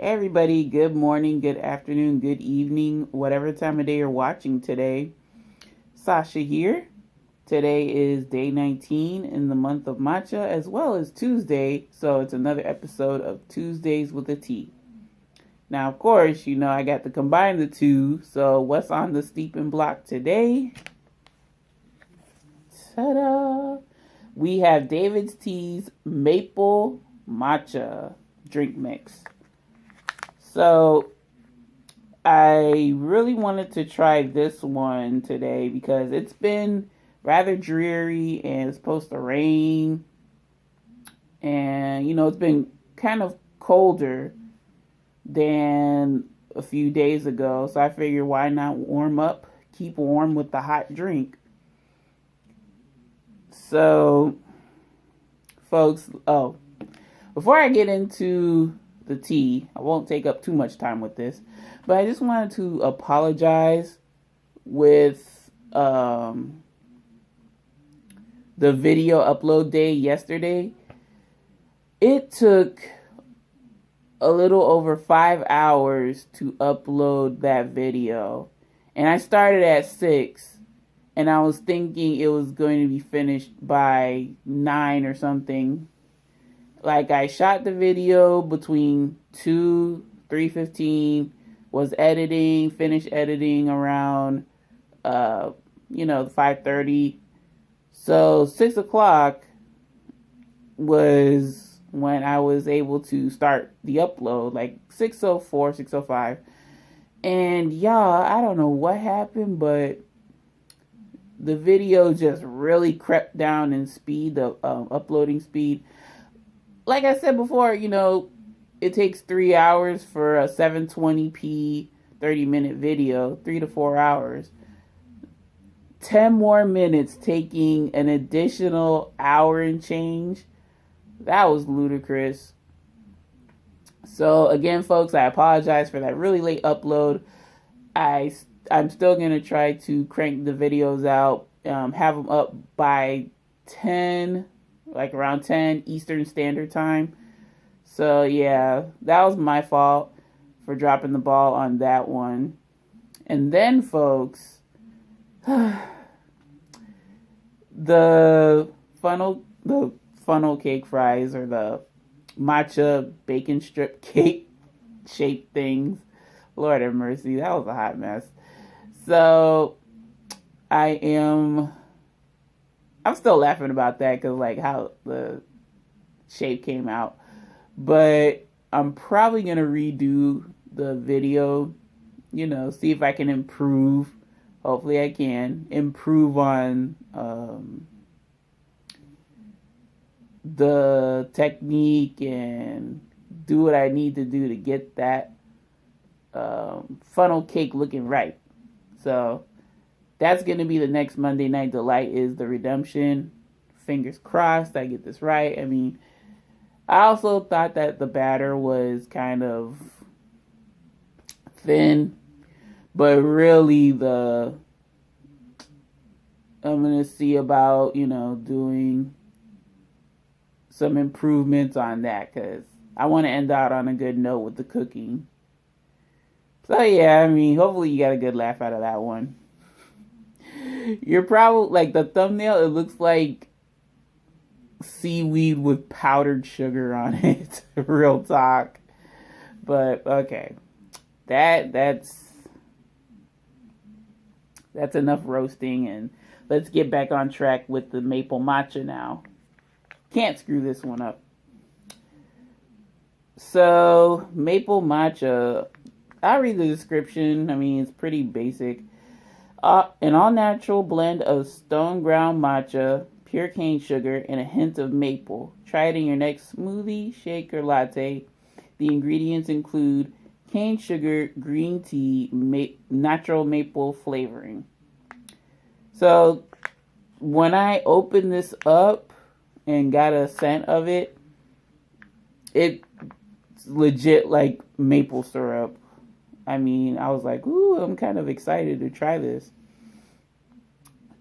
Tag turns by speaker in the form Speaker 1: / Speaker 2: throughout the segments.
Speaker 1: Hey everybody, good morning, good afternoon, good evening, whatever time of day you're watching today. Sasha here. Today is day 19 in the month of Matcha as well as Tuesday, so it's another episode of Tuesdays with a T. Now, of course, I got to combine the two, so what's on the steeping block today? Ta-da! We have David's Tea's Maple Matcha drink mix. So I really wanted to try this one today because it's been rather dreary and it's supposed to rain. And, it's been kind of colder than a few days ago. So I figured why not warm up, keep warm with the hot drink. So, folks, before I get into the tea, I won't take up too much time with this, but I just wanted to apologize with the video upload day yesterday. It took a little over 5 hours to upload that video, and I started at 6, and I was thinking it was going to be finished by 9 or something. Like, I shot the video between 3:15, was editing, finished editing around, 5:30. So 6 o'clock was when I was able to start the upload, like 6:04, 6:05. And y'all, I don't know what happened, but the video just really crept down in speed, the uploading speed. Like I said before, it takes 3 hours for a 720p 30-minute video, 3 to 4 hours. 10 more minutes taking an additional hour and change. That was ludicrous. So again, folks, I apologize for that really late upload. I'm still going to try to crank the videos out, have them up by 10, like around 10 Eastern Standard Time. So yeah, that was my fault for dropping the ball on that one. And then, folks, the funnel cake fries, or the matcha bacon strip cake shaped things. Lord have mercy, that was a hot mess. So I'm still laughing about that because, like, how the shape came out. But I'm probably going to redo the video, see if I can improve. Hopefully I can improve on the technique and do what I need to do to get that funnel cake looking right. So that's going to be the next Monday Night Delight, is the redemption. Fingers crossed I get this right. I mean, I also thought that the batter was kind of thin, but really I'm going to see about, doing some improvements on that, because I want to end out on a good note with the cooking. So yeah, I mean, hopefully you got a good laugh out of that one. You're probably, like, the thumbnail, it looks like seaweed with powdered sugar on it. Real talk. But okay, that's enough roasting, and let's get back on track with the maple matcha now. Can't screw this one up. So maple matcha, I'll read the description. I mean, it's pretty basic. An all-natural blend of stone ground matcha, pure cane sugar, and a hint of maple. Try it in your next smoothie, shake, or latte. The ingredients include cane sugar, green tea, natural maple flavoring. So when I opened this up and got a scent of it, it's legit like maple syrup. I mean, I was like, ooh, I'm kind of excited to try this.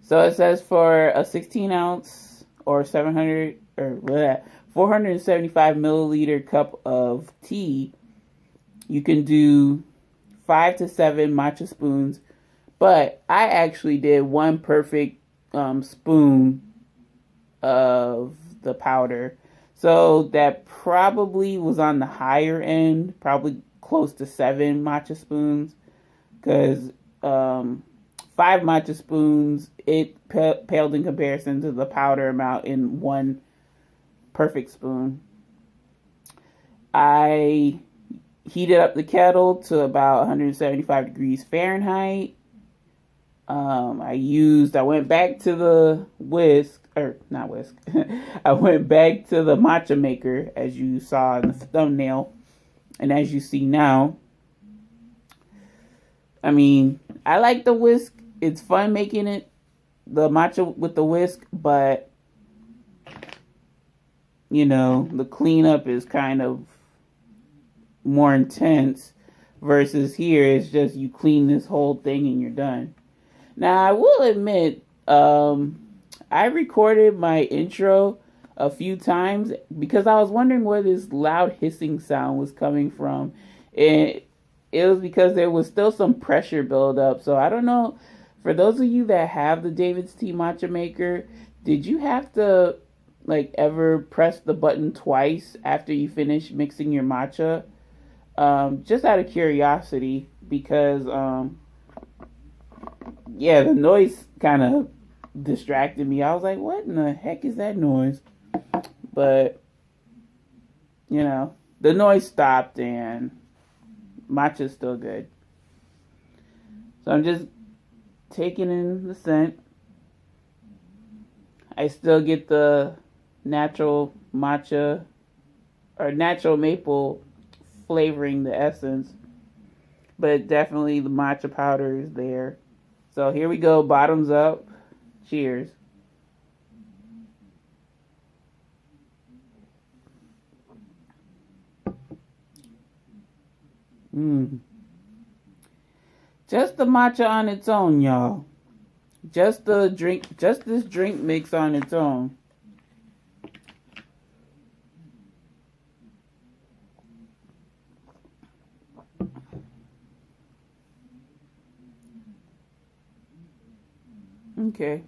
Speaker 1: So it says for a 16 ounce or 475 milliliter cup of tea, You can do 5 to 7 matcha spoons, but I actually did one perfect spoon of the powder. So that probably was on the higher end, probably close to 7 matcha spoons, because 5 matcha spoons, it paled in comparison to the powder amount in one perfect spoon. I heated up the kettle to about 175 degrees Fahrenheit. I went back to the whisk, or not whisk, I went back to the matcha maker, as you saw in the thumbnail, and as you see now. I mean, I like the whisk. It's fun making it, the matcha with the whisk, but, you know, the cleanup is kind of more intense, versus here, it's just you clean this whole thing and you're done. Now, I will admit, I recorded my intro a few times because I was wondering where this loud hissing sound was coming from. And it was because there was still some pressure buildup. So I don't know, for those of you that have the David's Tea Matcha Maker, did you have to like ever press the button twice after you finish mixing your matcha? Just out of curiosity, because yeah, the noise kind of distracted me. I was like, what in the heck is that noise? But, you know, the noise stopped and matcha's still good. So I'm just taking in the scent. I still get the natural matcha or natural maple flavoring, the essence. But definitely the matcha powder is there. So here we go, bottoms up. Cheers. Just the matcha on its own, y'all. Just this drink mix on its own. Okay.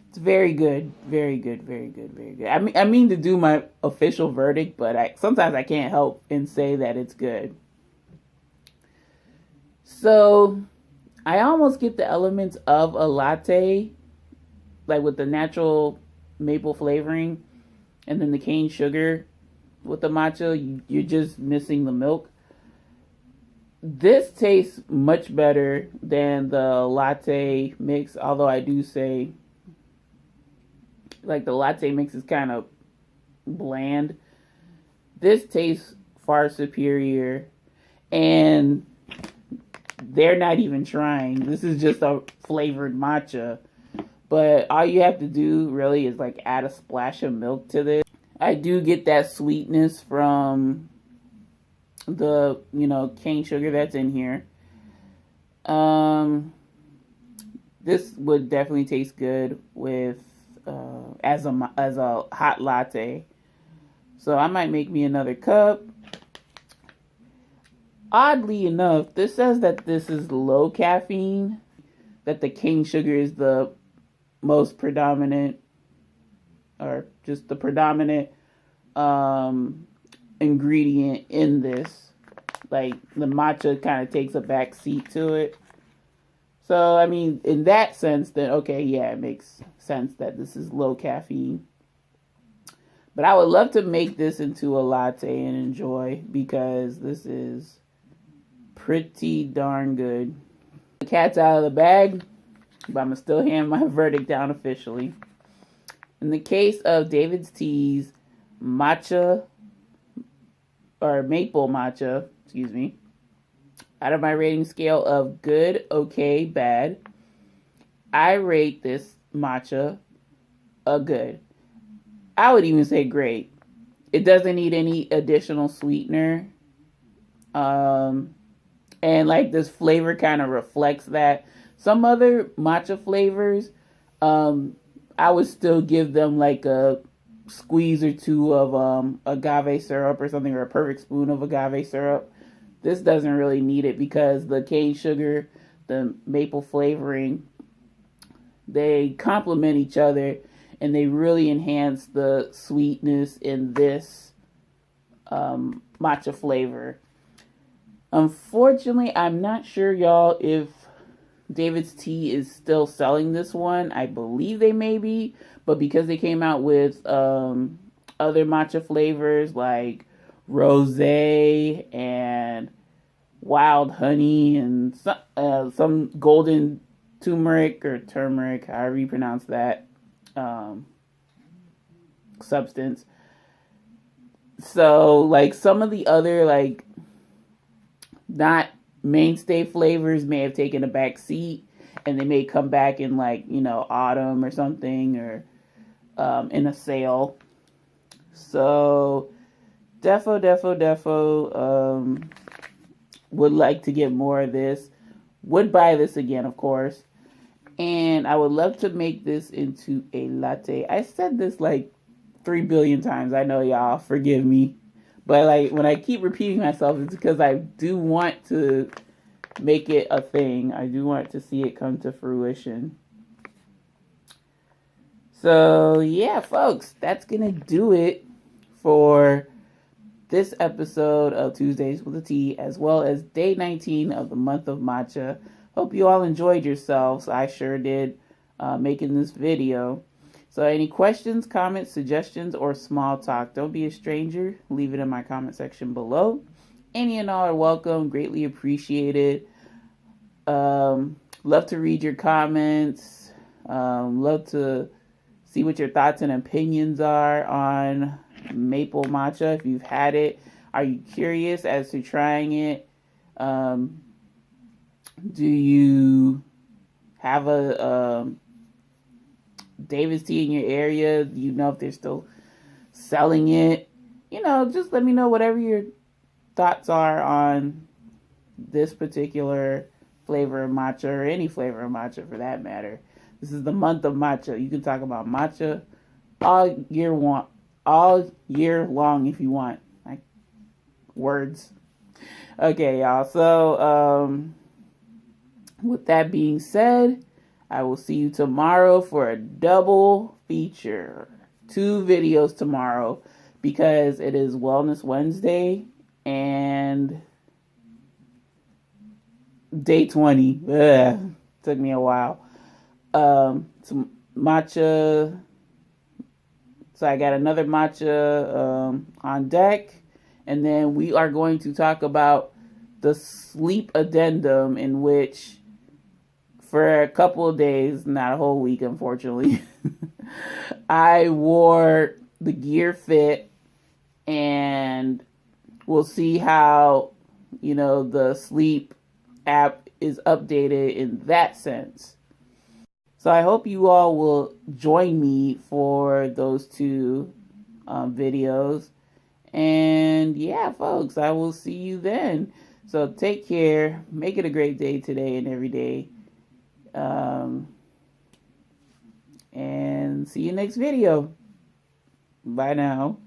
Speaker 1: It's very good. Very good. Very good. Very good. I mean to do my official verdict, but sometimes I can't help and say that it's good. So, I almost get the elements of a latte, like with the natural maple flavoring, and then the cane sugar with the matcha. You're just missing the milk. This tastes much better than the latte mix, although I do say, like, the latte mix is kind of bland. This tastes far superior, and they're not even trying. This is just a flavored matcha, but all you have to do really is like add a splash of milk to this. I do get that sweetness from the, you know, cane sugar that's in here. This would definitely taste good with as a hot latte. So I might make me another cup. Oddly enough, this says that this is low caffeine, that the cane sugar is the most predominant, or just the predominant ingredient in this. Like, the matcha kind of takes a back seat to it. So, I mean, in that sense, then, okay, yeah, it makes sense that this is low caffeine. But I would love to make this into a latte and enjoy, because this is pretty darn good. The cat's out of the bag, but I'm going to still hand my verdict down officially. In the case of David's Tea's matcha, or maple matcha, excuse me, out of my rating scale of good, okay, bad, I rate this matcha a good. I would even say great. It doesn't need any additional sweetener. And like, this flavor kind of reflects that. Some other matcha flavors, I would still give them like a squeeze or two of agave syrup or something, or a perfect spoon of agave syrup This doesn't really need it because the cane sugar, the maple flavoring, they complement each other and they really enhance the sweetness in this matcha flavor. Unfortunately, I'm not sure, y'all, if David's Tea is still selling this one. I believe they may be, but because they came out with other matcha flavors like rosé and wild honey and some golden turmeric or turmeric, however you pronounce that substance. So like some of the other like not mainstay flavors may have taken a back seat, and they may come back in like, you know, autumn or something, or in a sale. So defo would like to get more of this. Would buy this again, of course. And I would love to make this into a latte. I said this like 3 billion times. I know, y'all, forgive me. But like when I keep repeating myself, it's because I do want to make it a thing. I do want to see it come to fruition. So yeah, folks, that's gonna do it for this episode of Tuesdays with a Tea, as well as day 19 of the month of matcha. Hope you all enjoyed yourselves. I sure did, making this video. So any questions, comments, suggestions, or small talk, don't be a stranger. Leave it in my comment section below. Any and all are welcome. Greatly appreciated. Love to read your comments. Love to see what your thoughts and opinions are on maple matcha. If you've had it, are you curious as to trying it? Do you have a David's Tea in your area? Do you know if they're still selling it? You know, just let me know whatever your thoughts are on this particular flavor of matcha, or any flavor of matcha for that matter. This is the month of matcha. You can talk about matcha all year long if you want. Like words. Okay, y'all. So, with that being said, I will see you tomorrow for a double feature. 2 videos tomorrow because it is Wellness Wednesday and day 20. Took me a while. Some matcha. So I got another matcha on deck. And then we are going to talk about the sleep addendum, in which for a couple of days, not a whole week, unfortunately, I wore the Gear Fit, and we'll see how, you know, the sleep app is updated in that sense. So I hope you all will join me for those 2 videos. And yeah, folks, I will see you then. So take care. Make it a great day today and every day. And see you next video. Bye now.